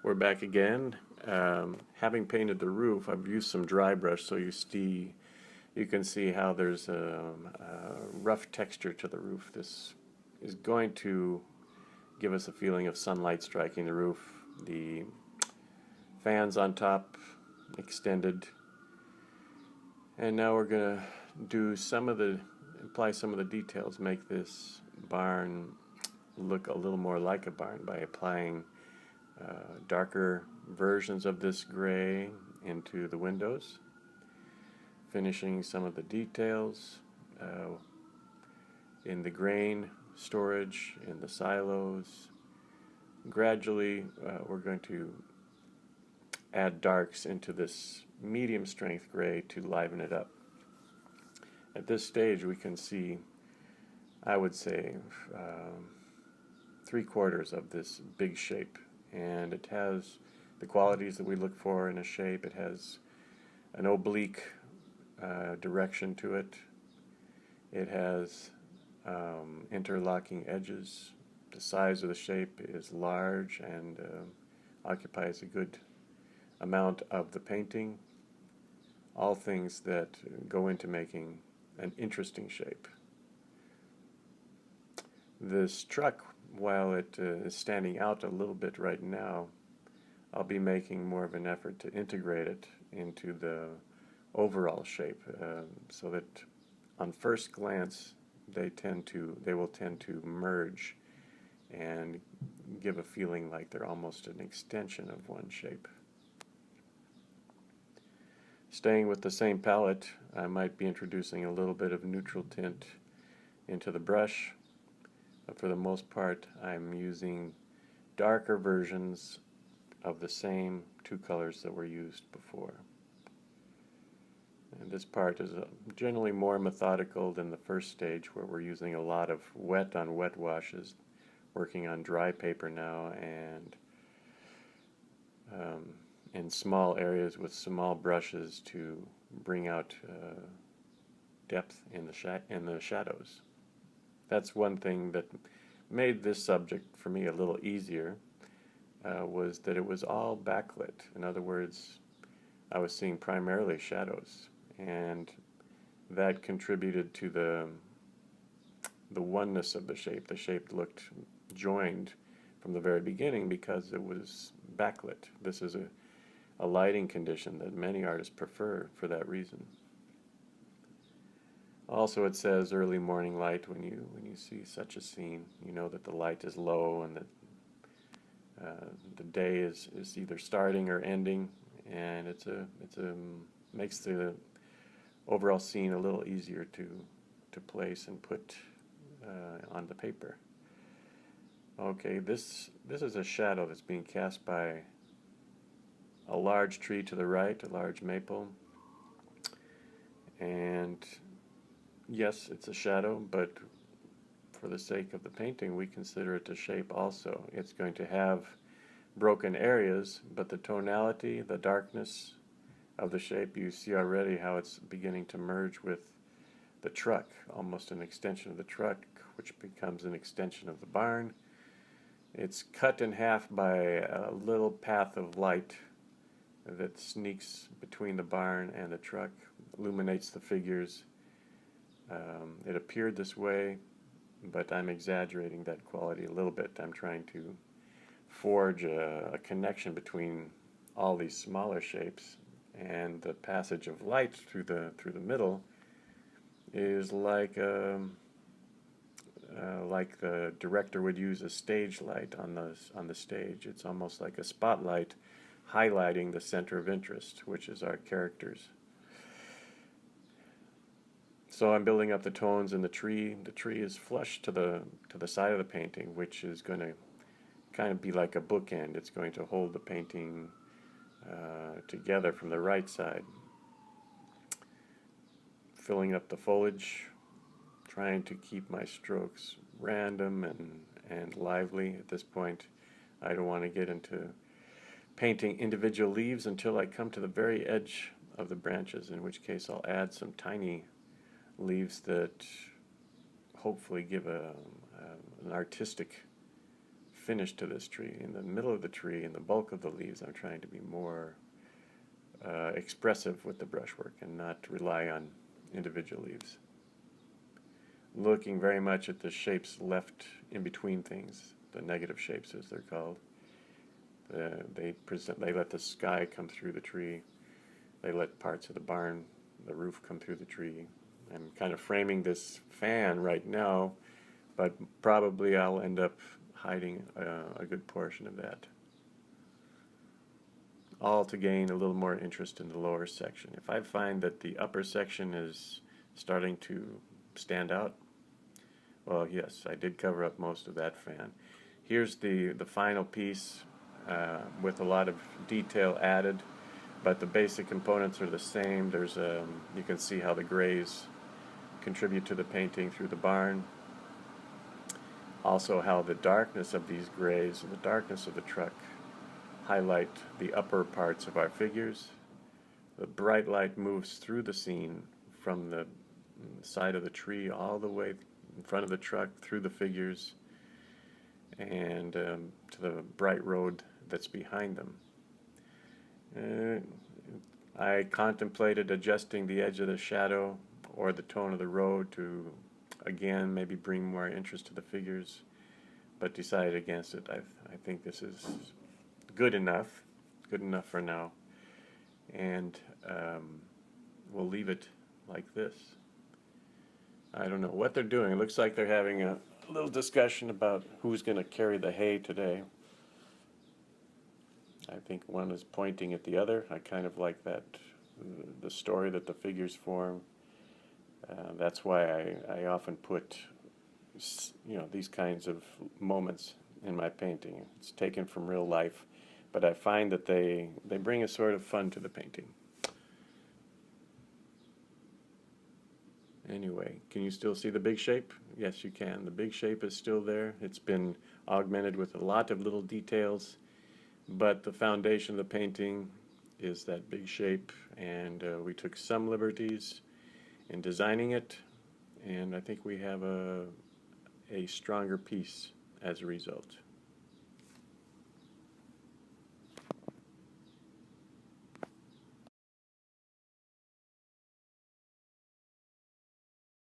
We're back again. Having painted the roof, I've used some dry brush so you can see how there's a rough texture to the roof. This is going to give us a feeling of sunlight striking the roof. The fans on top extended, and now we're going to do apply some of the details, make this barn look a little more like a barn by applying darker versions of this gray into the windows, finishing some of the details in the grain storage, in the silos. Gradually, we're going to add darks into this medium strength gray to liven it up. At this stage, we can see, I would say, 3/4 of this big shape, and it has the qualities that we look for in a shape. It has an oblique direction to it. It has interlocking edges. The size of the shape is large and occupies a good amount of the painting. All things that go into making an interesting shape. This truck, while it is standing out a little bit right now, I'll be making more of an effort to integrate it into the overall shape, so that on first glance they will tend to merge and give a feeling like they're almost an extension of one shape. Staying with the same palette, I might be introducing a little bit of neutral tint into the brush, but for the most part I'm using darker versions of the same two colors that were used before. And this part is generally more methodical than the first stage, where we're using a lot of wet on wet washes, working on dry paper now, and in small areas with small brushes to bring out depth in the shadows. That's one thing that made this subject for me a little easier, was that it was all backlit. In other words, I was seeing primarily shadows, and that contributed to the oneness of the shape. The shape looked joined from the very beginning because it was backlit. This is a lighting condition that many artists prefer for that reason. Also, it says early morning light. When you see such a scene, you know that the light is low and that the day is either starting or ending, and it makes the overall scene a little easier to place and put on the paper. Okay, this is a shadow that's being cast by a large tree to the right, a large maple, and yes, it's a shadow, but for the sake of the painting, we consider it a shape also. It's going to have broken areas, but the tonality, the darkness of the shape, you see already how it's beginning to merge with the truck, almost an extension of the truck, which becomes an extension of the barn. It's cut in half by a little path of light that sneaks between the barn and the truck, illuminates the figures. It appeared this way, but I'm exaggerating that quality a little bit. I'm trying to forge a connection between all these smaller shapes, and the passage of light through the middle is like the director would use a stage light on the stage. It's almost like a spotlight highlighting the center of interest, which is our characters. So I'm building up the tones in the tree. The tree is flush to the side of the painting, which is going to kind of be like a bookend. It's going to hold the painting together from the right side. Filling up the foliage, trying to keep my strokes random and lively. At this point, I don't want to get into painting individual leaves until I come to the very edge of the branches, in which case I'll add some tiny leaves that hopefully give an artistic finish to this tree. In the middle of the tree, in the bulk of the leaves, I'm trying to be more expressive with the brushwork and not rely on individual leaves. Looking very much at the shapes left in between things, the negative shapes as they're called. They let the sky come through the tree. They let parts of the barn, the roof, come through the tree. I'm kind of framing this fan right now, but probably I'll end up hiding a good portion of that, all to gain a little more interest in the lower section. If I find that the upper section is starting to stand out, well, yes, I did cover up most of that fan. Here's the final piece with a lot of detail added, but the basic components are the same. There's you can see how the grays contribute to the painting through the barn. Also how the darkness of these grays and the darkness of the truck highlight the upper parts of our figures. The bright light moves through the scene from the side of the tree all the way in front of the truck, through the figures, and to the bright road that's behind them. I contemplated adjusting the edge of the shadow or the tone of the road to, again, maybe bring more interest to the figures, but decided against it. I think this is good enough for now, and we'll leave it like this. I don't know what they're doing. It looks like they're having a little discussion about who's going to carry the hay today. I think one is pointing at the other. I kind of like that, the story that the figures form. That's why I often put, these kinds of moments in my painting. It's taken from real life, but I find that they bring a sort of fun to the painting. Anyway, can you still see the big shape? Yes, you can. The big shape is still there. It's been augmented with a lot of little details, but the foundation of the painting is that big shape, and we took some liberties in designing it, and I think we have a stronger piece as a result.